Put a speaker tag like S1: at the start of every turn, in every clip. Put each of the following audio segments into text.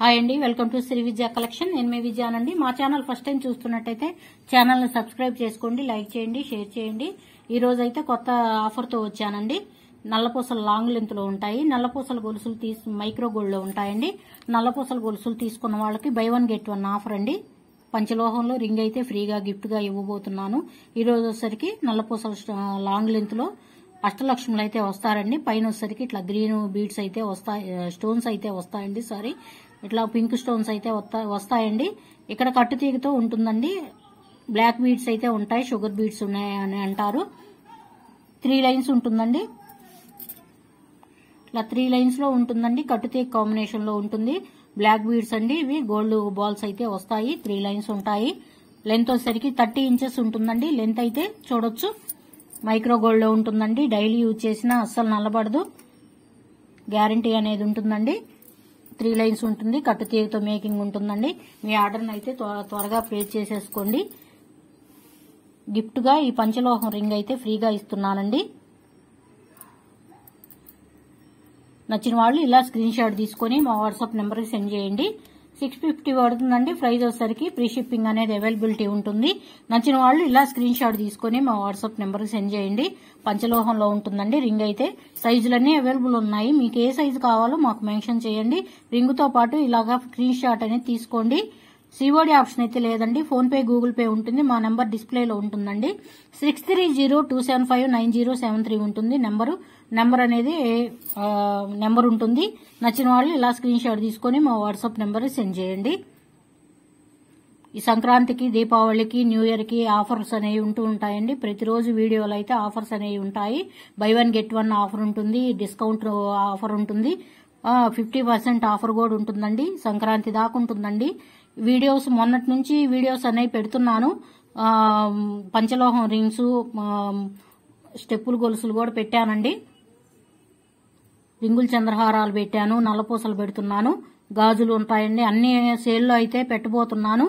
S1: Hi అండి, welcome to Shri విద్యా collection. నేను మీ విజయానండి. మా ఛానల్ ఫస్ట్ టైం చూస్తున్నట్టయితే ఛానల్ ని సబ్స్క్రైబ్ చేసుకోండి, లైక్ చేయండి, షేర్ చేయండి. ఈ రోజు అయితే కొత్త ఆఫర్ తో వచ్చానండి. నల్లపూసలు లాంగ్ లెంత్ లో ఉంటాయి. నల్లపూసల గొలుసులు మైక్రో గోల్డ్ లో ఉంటాయండి. నల్లపూసల గొలుసులు తీసుకున్న వాళ్ళకి by one get one offer అండి. పంచలోహంలో రింగ్ అయితే ఫ్రీగా గిఫ్ట్ గా ఇవ్వబోతున్నాను. ఈ రోజు వచ్చేసరికి నల్లపూసల లాంగ్ లెంత్ లో అష్టలక్ష్ములు అయితే వస్తారండి. పైన వచ్చేసరికి ఇట్లా గ్రీన్ బీడ్స్ అయితే వస్తాయి, స్టోన్స్ అయితే వస్తాయండి. సారీ, ఇట్లా పింక్ స్టోన్స్ అయితే వస్తాయండి. ఇక్కడ కట్టుతీగతో ఉంటుందండి. బ్లాక్ బీడ్స్ అయితే ఉంటాయి, షుగర్ బీడ్స్ ఉన్నాయని అంటారు. 3 లైన్స్ ఉంటుందండి. ఇట్లా 3 లైన్స్ లో ఉంటుందండి. కట్టుతీగ కాంబినేషన్ లో ఉంటుంది. బ్లాక్ బీడ్స్ అండి. ఇవి గోల్డ్ బాల్స్ అయితే వస్తాయి. 3 లైన్స్ ఉంటాయి. లెంత్ వచ్చేసరికి 30 ఇంచెస్ ఉంటుందండి. లెంత్ అయితే చూడొచ్చు. మైక్రో గోల్డ్ లో ఉంటుందండి. డైలీ యూజ్ చేసినా అస్సలు నల్లబడదు. గ్యారంటీ అనేది ఉంటుందండి. 3 లైన్స్ ఉంటుంది. కట్టుతీగతో మేకింగ్ ఉంటుందండి. మీ ఆర్డర్ని అయితే త్వరగా ప్లేస్ చేసేసుకోండి. గిఫ్ట్ గా ఈ పంచలోహం రింగ్ అయితే ఫ్రీగా ఇస్తున్నానండి. నచ్చిన వాళ్ళు ఇలా స్క్రీన్ షాట్ తీసుకుని మా వాట్సాప్ నెంబర్కి సెండ్ చేయండి. 650 పడుతుందండి. ప్రైస్ వచ్చేసరికి ఫ్రీ షిప్పింగ్ అనేది అవైలబిలిటీ ఉంటుంది. నచ్చిన వాళ్ళు ఇలా స్క్రీన్ షాట్ తీసుకుని మా వాట్సాప్ నెంబర్కి సెండ్ చేయండి. పంచలోహంలో ఉంటుందండి. రింగ్ అయితే సైజులన్నీ అవైలబుల్ ఉన్నాయి. మీకు ఏ సైజు కావాలో మాకు మెన్షన్ చేయండి. రింగ్ తో పాటు ఇలాగా స్క్రీన్ షాట్ అనేది తీసుకోండి. సిఓడి ఆప్షన్ అయితే లేదండి. ఫోన్ పే, గూగుల్ పే ఉంటుంది. మా నెంబర్ డిస్ప్లేలో ఉంటుందండి. 6302759073 ఉంటుంది నెంబర్ అనేది నెంబర్ ఉంటుంది. నచ్చిన వాళ్ళు ఇలా స్క్రీన్ షాట్ తీసుకుని మా వాట్సాప్ నెంబర్ సెండ్ చేయండి. ఈ సంక్రాంతికి, దీపావళికి, న్యూ ఇయర్ కి ఆఫర్స్ అనేవి ఉంటూ ఉంటాయండి. ప్రతిరోజు వీడియోలో అయితే ఆఫర్స్ అనేవి ఉంటాయి. By one get one offer ఉంటుంది. డిస్కౌంట్ ఆఫర్ ఉంటుంది. 50% ఆఫర్ కూడా ఉంటుందండి. సంక్రాంతి దాకా ఉంటుందండి. వీడియోస్ మొన్నటి నుంచి వీడియోస్ అనేవి పెడుతున్నాను. పంచలోహం రింగ్స్, స్టెప్పులు గొలుసులు కూడా పెట్టానండి. రింగుల చంద్రహారాలు పెట్టాను. నల్లపూసలు పెడుతున్నాను. గాజులు ఉంటాయండి. అన్ని సేల్లో అయితే పెట్టబోతున్నాను.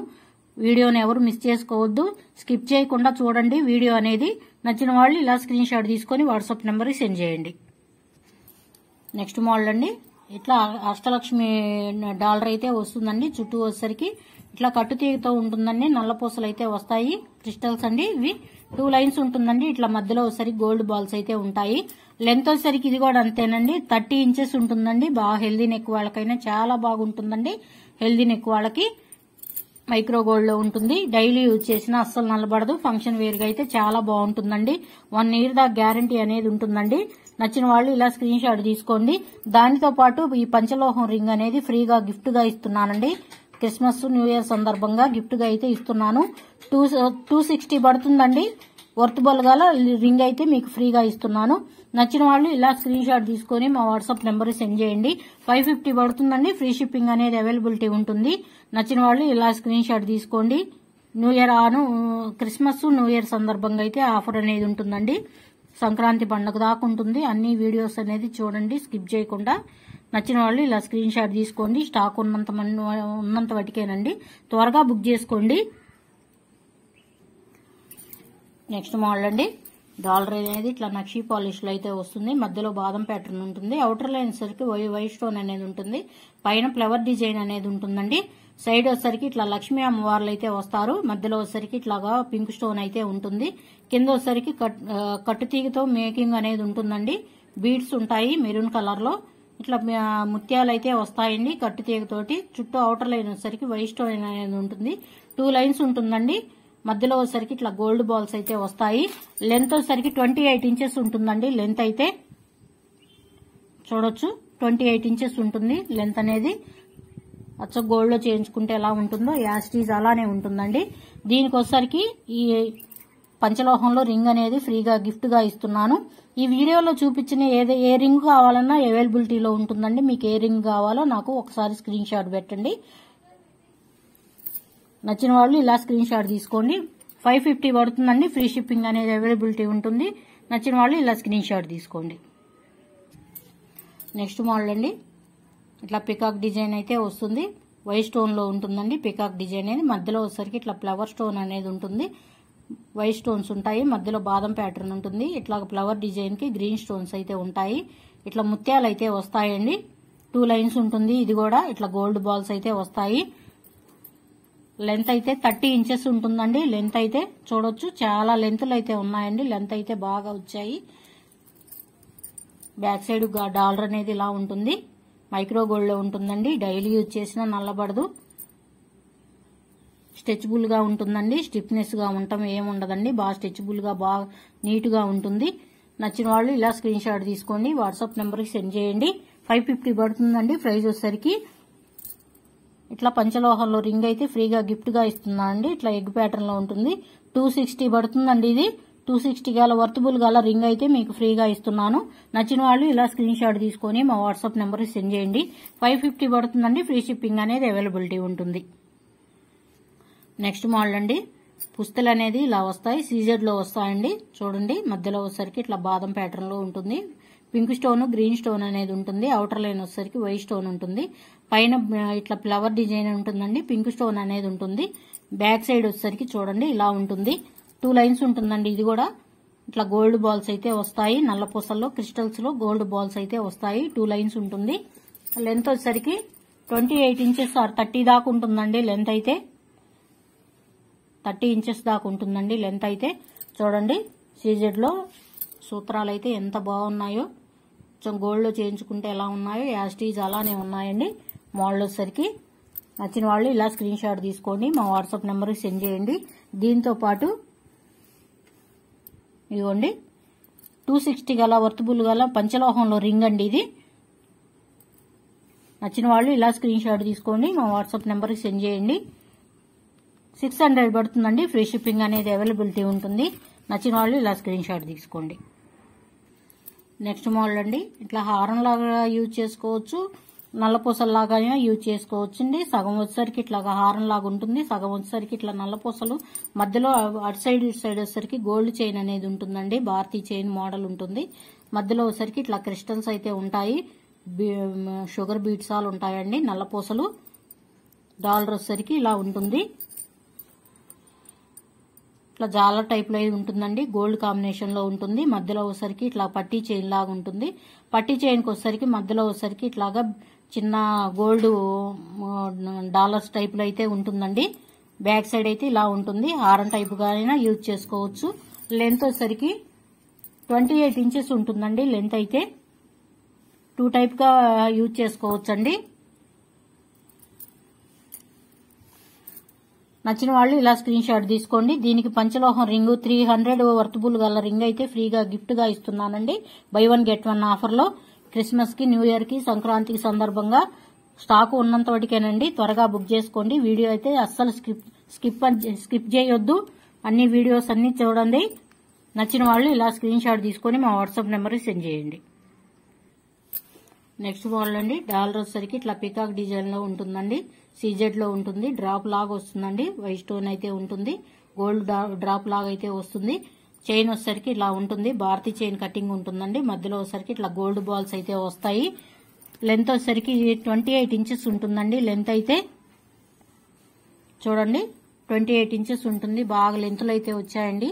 S1: వీడియోని ఎవరు మిస్ చేసుకోవద్దు. స్కిప్ చేయకుండా చూడండి వీడియో అనేది. నచ్చిన వాళ్ళు ఇలా స్క్రీన్ షాట్ తీసుకుని వాట్సాప్ నెంబర్కి సెండ్ చేయండి. నెక్స్ట్ మోడల్ అండి. ఇట్లా అష్టలక్ష్మి డాలర్ అయితే వస్తుందండి. చుట్టూ వచ్చేసరికి ఇట్లా కట్టుతీగతో ఉంటుందండి. నల్లపూసలు అయితే వస్తాయి. క్రిస్టల్స్ అండి. ఇవి 2 లైన్స్ ఉంటుందండి. ఇట్లా మధ్యలో వచ్చేసరికి గోల్డ్ బాల్స్ అయితే ఉంటాయి. లెంత్ వచ్చేసరికి ఇది కూడా అంతేనండి. 30 ఇంచెస్ ఉంటుందండి. బాగా హెల్దీ నెక్ వాళ్ళకైనా చాలా బాగుంటుందండి. హెల్దీ నెక్ వాళ్ళకి మైక్రో గోల్డ్ లో ఉంటుంది. డైలీ యూజ్ చేసినా అస్సలు నల్లబడదు. ఫంక్షన్ వేర్ గా అయితే చాలా బాగుంటుందండి. 1 ఇయర్ దాకా గ్యారంటీ అనేది ఉంటుందండి. నచ్చిన వాళ్ళు ఇలా స్క్రీన్ షాట్ తీసుకోండి. దానితో పాటు ఈ పంచలోహం రింగ్ అనేది ఫ్రీగా గిఫ్ట్ గా ఇస్తున్నానండి. క్రిస్మస్, న్యూ ఇయర్ సందర్భంగా గిఫ్ట్ గా అయితే ఇస్తున్నాను. 260 పడుతుందండి. వర్తబుల్ గల రింగ్ అయితే మీకు ఫ్రీగా ఇస్తున్నాను. నచ్చిన వాళ్ళు ఇలా స్క్రీన్ షాట్ తీసుకుని మా వాట్సాప్ నెంబర్ సెండ్ చేయండి. 550 పడుతుందండి. ఫ్రీ షిప్పింగ్ అనేది అవైలబిలిటీ ఉంటుంది. నచ్చిన వాళ్ళు ఇలా స్క్రీన్ షాట్ తీసుకోండి. New year Christmas, new year సందర్భంగా అయితే ఆఫర్ అనేది ఉంటుందండి. సంక్రాంతి పండుగ దాకా ఉంటుంది. అన్ని వీడియోస్ అనేది చూడండి స్కిప్ చేయకుండా. నచ్చిన వాళ్ళు ఇలా స్క్రీన్ షాట్ తీసుకోండి. స్టాక్ ఉన్నంత వాటికేనండి. త్వరగా బుక్ చేసుకోండి. నెక్స్ట్ మోడల్ అండి. డాలర్ అనేది ఇట్లా నక్షీ పాలిష్ లో అయితే వస్తుంది. మధ్యలో బాదం ప్యాటర్న్ ఉంటుంది. అవుటర్ లైన్ వచ్చేసరికి వైట్ స్టోన్ అనేది ఉంటుంది. పైన ఫ్లవర్ డిజైన్ అనేది ఉంటుందండి. సైడ్ వచ్చేసరికి ఇట్లా లక్ష్మీ అమ్మవార్లు అయితే వస్తారు. మధ్యలో వచ్చేసరికి ఇట్లాగా పింక్ స్టోన్ అయితే ఉంటుంది. కింద వచ్చేసరికి కట్టుతీగతో మేకింగ్ అనేది ఉంటుందండి. బీడ్స్ ఉంటాయి మెరూన్ కలర్ లో. ఇట్లా ముత్యాలు అయితే వస్తాయండి కట్టుతీగతోటి. చుట్టూ అవుటర్ లైన్ వచ్చేసరికి వైట్ స్టోన్ అనేది ఉంటుంది. 2 లైన్స్ ఉంటుందండి. మధ్యలో వచ్చేసరికి ఇట్లా గోల్డ్ బాల్స్ అయితే వస్తాయి. లెంత్ వచ్చేసరికి 28 ఇంచెస్ ఉంటుందండి. లెంత్ అయితే చూడొచ్చు. 28 ఇంచెస్ ఉంటుంది లెంత్ అనేది. అచ్చ గోల్డ్ లో చేయించుకుంటే ఎలా ఉంటుందో యాస్టీజ్ అలానే ఉంటుందండి. దీనికి వచ్చేసరికి ఈ పంచలోహంలో రింగ్ అనేది ఫ్రీగా గిఫ్ట్ గా ఇస్తున్నాను. ఈ వీడియోలో చూపించిన ఏ రింగ్ కావాలన్నా అవైలబిలిటీలో ఉంటుందండి. మీకు ఏ రింగ్ కావాలో నాకు ఒకసారి స్క్రీన్ షాట్ పెట్టండి. నచ్చిన వాళ్ళు ఇలా స్క్రీన్ షాట్ తీసుకోండి. 550 పడుతుందండి. ఫ్రీ షిప్పింగ్ అనేది అవైలబిలిటీ ఉంటుంది. నచ్చిన వాళ్ళు ఇలా స్క్రీన్ షాట్ తీసుకోండి. నెక్స్ట్ మోడల్ అండి. ఇట్లా పికాక్ డిజైన్ అయితే వస్తుంది. వైట్ స్టోన్ లో ఉంటుందండి. పికాక్ డిజైన్ అనేది మధ్యలో వచ్చేసరికి ఇట్లా ఫ్లవర్ స్టోన్ అనేది ఉంటుంది. వైట్ స్టోన్స్ ఉంటాయి. మధ్యలో బాదం ప్యాటర్న్ ఉంటుంది. ఇట్లా ఫ్లవర్ డిజైన్ కి గ్రీన్ స్టోన్స్ అయితే ఉంటాయి. ఇట్లా ముత్యాలు అయితే వస్తాయండి. 2 లైన్స్ ఉంటుంది. ఇది కూడా ఇట్లా గోల్డ్ బాల్స్ అయితే వస్తాయి. లెంత్ అయితే 30 ఇంచెస్ ఉంటుందండి. లెంత్ అయితే చూడొచ్చు, చాలా లెంత్లు అయితే ఉన్నాయండి. లెంత్ అయితే బాగా వచ్చాయి. బ్యాక్ సైడ్ డాలర్ అనేది ఇలా ఉంటుంది. మైక్రో గోల్డ్ లో ఉంటుందండి. డైలీ యూజ్ చేసినా నల్లబడదు. స్ట్రెచబుల్ గా ఉంటుందండి. స్టిఫ్నెస్ గా ఉండటం ఏముండదండి. బాగా స్ట్రెచబుల్ గా బాగా నీట్ గా ఉంటుంది. నచ్చిన వాళ్ళు ఇలా స్క్రీన్ షాట్ తీసుకోండి, వాట్సాప్ నెంబర్ కి సెండ్ చేయండి. 550 పడుతుందండి ప్రైస్ వచ్చేసరికి. ఇట్లా పంచలోహంలో రింగ్ అయితే ఫ్రీగా గిఫ్ట్ గా ఇస్తున్నా అండి. ఇట్లా ఎగ్ ప్యాటర్న్ లో ఉంటుంది. 260 పడుతుందండి. ఇది 260 గల వర్తబుల్ గల రింగ్ అయితే మీకు ఫ్రీగా ఇస్తున్నాను. నచ్చిన వాళ్ళు ఇలా స్క్రీన్ షాట్ తీసుకొని మా వాట్సాప్ నెంబర్ కి సెండ్ చేయండి. 550 పడుతుందండి. ఫ్రీ షిప్పింగ్ అనేది అవైలబిలిటీ ఉంటుంది. నెక్స్ట్ మోడల్ అండి. పుస్తలు అనేది ఇలా వస్తాయి. సీజెడ్ లో వస్తాయండి. చూడండి, మధ్యలో వచ్చేసరికి ఇట్లా బాదం ప్యాటర్న్ లో ఉంటుంది. పింక్ స్టోన్, గ్రీన్ స్టోన్ అనేది ఉంటుంది. అవుటర్ లైన్ వచ్చేసరికి వైట్ స్టోన్ ఉంటుంది. పైన ఇట్లా ఫ్లవర్ డిజైన్ ఉంటుందండి. పింక్ స్టోన్ అనేది ఉంటుంది. బ్యాక్ సైడ్ వచ్చేసరికి చూడండి ఇలా ఉంటుంది. 2 లైన్స్ ఉంటుందండి. ఇది కూడా ఇట్లా గోల్డ్ బాల్స్ అయితే వస్తాయి. నల్ల పూసల్లో క్రిస్టల్స్ లో గోల్డ్ బాల్స్ అయితే వస్తాయి. 2 లైన్స్ ఉంటుంది. లెంత్ వచ్చేసరికి 28 ఇంచెస్ ఆర్ 30 దాకా ఉంటుందండి. లెంత్ అయితే 30 ఇంచెస్ దాకా ఉంటుందండి. లెంత్ అయితే చూడండి, సీజెడ్ లో సూత్రాలు అయితే ఎంత బాగున్నాయో. కొంచెం గోల్డ్ లో చేయించుకుంటే ఎలా ఉన్నాయో యాస్టీజ్ అలానే ఉన్నాయండి. మోడల్ వచ్చేసరికి నచ్చిన వాళ్ళు ఇలా స్క్రీన్ షాట్ తీసుకోండి, మా వాట్సాప్ నెంబర్కి సెండ్ చేయండి. దీంతో పాటు ఇదిగోండి 260 గల వర్తబుల్ గల పంచలోహంలో రింగ్ అండి. ఇది నచ్చిన వాళ్ళు ఇలా స్క్రీన్ షాట్ తీసుకోండి, మా వాట్సాప్ నెంబర్కి సెండ్ చేయండి. 600 పడుతుందండి. ఫ్రీ షిప్పింగ్ అనేది అవైలబిలిటీ ఉంటుంది. నచ్చిన వాళ్ళు ఇలా స్క్రీన్ షాట్ తీసుకోండి. నెక్స్ట్ మోడల్ అండి. ఇట్లా హారం లాగా యూజ్ చేసుకోవచ్చు, నల్లపూసల్లాగా యూజ్ చేసుకోవచ్చు అండి. సగం వచ్చేసరికి ఇట్లా హారం లాగా ఉంటుంది. సగం వచ్చేసరికి ఇట్లా నల్లపూసలు, మధ్యలో అటు సైడ్ ఇటు సైడ్ వచ్చేసరికి గోల్డ్ చైన్ అనేది ఉంటుందండి. భారతీ చైన్ మోడల్ ఉంటుంది. మధ్యలో వచ్చేసరికి ఇట్లా క్రిస్టల్స్ అయితే ఉంటాయి. షుగర్ బీట్స్ ఆల్ ఉంటాయండి. నల్లపూసలు డాలర్ వచ్చేసరికి ఇలా ఉంటుంది. ఇట్లా జాలర్ టైప్ లో ఉంటుందండి. గోల్డ్ కాంబినేషన్ లో ఉంటుంది. మధ్యలో వచ్చేసరికి ఇట్లా పట్టీ చైన్ లాగా ఉంటుంది. పట్టీ చైన్ కి వచ్చేసరికి మధ్యలో వచ్చేసరికి ఇట్లాగా చిన్న గోల్డ్ డాలర్స్ టైప్ లో అయితే ఉంటుందండి. బ్యాక్ సైడ్ అయితే ఇలా ఉంటుంది. హారం టైప్ గానైనా యూజ్ చేసుకోవచ్చు. లెంత్ వచ్చేసరికి 28 ఇంచెస్ ఉంటుందండి. లెంత్ అయితే 2 టైప్ గా యూజ్ చేసుకోవచ్చు అండి. నచ్చిన వాళ్ళు ఇలా స్క్రీన్ షాట్ తీసుకోండి. దీనికి పంచలోహం రింగ్ 300 వర్తబుల్ గల రింగ్ అయితే ఫ్రీగా గిఫ్ట్ గా ఇస్తున్నానండి. బై 1 గెట్ 1 ఆఫర్ లో క్రిస్మస్ కి, న్యూ ఇయర్ కి, సంక్రాంతికి సందర్భంగా స్టాక్ ఉన్నంత వరకేనండి. త్వరగా బుక్ చేసుకోండి. వీడియో అయితే అస్సలు స్కిప్ చేయొద్దు. అన్ని వీడియోస్ అన్ని చూడండి. నచ్చిన వాళ్ళు ఇలా స్క్రీన్ షాట్ తీసుకొని మా వాట్సాప్ నెంబర్కి సెండ్ చేయండి. నెక్స్ట్ మోడల్ అండి. డాలర్ వచ్చేసరికి ఇట్లా పికాక్ డిజైన్ లో ఉంటుందండి. సీజెడ్ లో ఉంటుంది. డ్రాప్ లాగా వస్తుందండి. వైట్ స్టోన్ అయితే ఉంటుంది. గోల్డ్ డ్రాప్ లాగా అయితే వస్తుంది. చైన్ వచ్చేసరికి ఇలా ఉంటుంది. భారతీ చైన్ కటింగ్ ఉంటుందండి. మధ్యలో వచ్చేసరికి ఇట్లా గోల్డ్ బాల్స్ అయితే వస్తాయి. లెంత్ వచ్చేసరికి 28 ఇంచెస్ ఉంటుందండి. లెంత్ అయితే చూడండి 28 ఇంచెస్ ఉంటుంది. బాగా లెంత్లు అయితే వచ్చాయండి.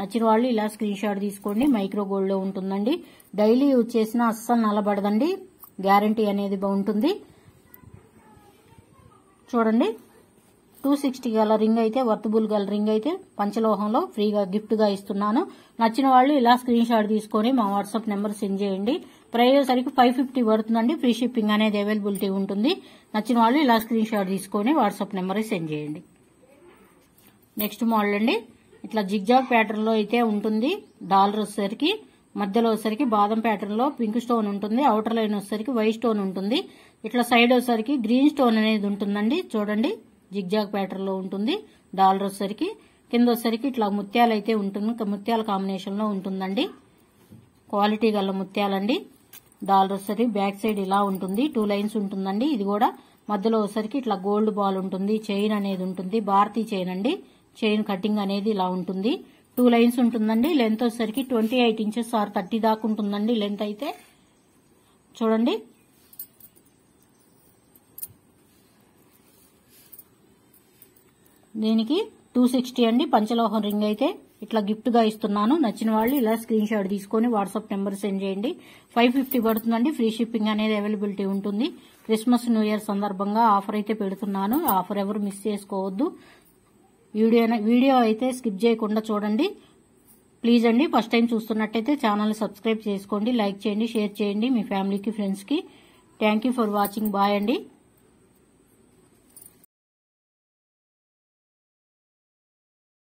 S1: నచ్చిన వాళ్ళు ఇలా స్క్రీన్ షాట్ తీసుకోండి. మైక్రో గోల్డ్ లో ఉంటుందండి. డైలీ యూజ్ చేసినా అస్సలు నల్లబడదండి. గ్యారంటీ అనేది ఉంటుంది. చూడండి 260 గల రింగ్ అయితే వర్తబుల్ గల రింగ్ అయితే పంచలోహంలో ఫ్రీగా గిఫ్ట్ గా ఇస్తున్నాను. నచ్చిన వాళ్ళు ఇలా స్క్రీన్ షాట్ తీసుకొని మా వాట్సాప్ నెంబర్ సెండ్ చేయండి. ప్రైస్ సరికి 550 పడుతుందండి. ఫ్రీ షిప్పింగ్ అనేది అవైలబిలిటీ ఉంటుంది. నచ్చిన వాళ్ళు ఇలా స్క్రీన్ షాట్ తీసుకొని వాట్సాప్ నెంబర్ సెండ్ చేయండి. నెక్స్ట్ మోడల్ అండి. ఇట్లా జిగ్జాగ్ ప్యాటర్న్ లో అయితే ఉంటుంది. డాలర్ వచ్చేసరికి మధ్యలో వచ్చేసరికి బాదం ప్యాటర్న్ లో పింక్ స్టోన్ ఉంటుంది. అవుటర్ లైన్ వచ్చేసరికి వైట్ స్టోన్ ఉంటుంది. ఇట్లా సైడ్ వచ్చేసరికి గ్రీన్ స్టోన్ అనేది ఉంటుందండి. చూడండి జిగ్జాగ్ ప్యాటర్న్ లో ఉంటుంది. డాలర్ వచ్చేసరికి కింద వచ్చేసరికి ఇట్లా ముత్యాలు అయితే ఉంటుంది. ముత్యాల కాంబినేషన్ లో ఉంటుందండి. క్వాలిటీ గల ముత్యాలండి. డాలర్ వచ్చేసరికి బ్యాక్ సైడ్ ఇలా ఉంటుంది. 2 లైన్స్ ఉంటుందండి. ఇది కూడా మధ్యలో వచ్చేసరికి ఇట్లా గోల్డ్ బాల్ ఉంటుంది. చైన్ అనేది ఉంటుంది. భారతీ చైన్ అండి. చైన్ కటింగ్ అనేది ఇలా ఉంటుంది. 2 లైన్స్ ఉంటుందండి. లెంత్ వచ్చేసరికి 28 ఇంచెస్ ఆర్ 30 దాకా ఉంటుందండి. లెంత్ అయితే చూడండి. దీనికి 260 అండి. పంచలోహం రింగ్ అయితే ఇట్లా గిఫ్ట్ గా ఇస్తున్నాను. నచ్చిన వాళ్ళు ఇలా స్క్రీన్ షాట్ తీసుకొని వాట్సాప్ నెంబర్ సెండ్ చేయండి. 550 పడుతుందండి. ఫ్రీ షిప్పింగ్ అనేది అవైలబిలిటీ ఉంటుంది. క్రిస్మస్ న్యూ ఇయర్ సందర్భంగా ఆఫర్ అయితే పెడుతున్నాను. ఆఫర్ ఎవరు మిస్ చేసుకోవద్దు. వీడియో అయితే స్కిప్ చేయకుండా చూడండి ప్లీజ్ అండి. ఫస్ట్ టైం చూస్తున్నట్టయితే ఛానల్ సబ్స్క్రైబ్ చేసుకోండి, లైక్ చేయండి, షేర్ చేయండి మీ ఫ్యామిలీకి, ఫ్రెండ్స్ కి. Thank you for watching. Bye అండి.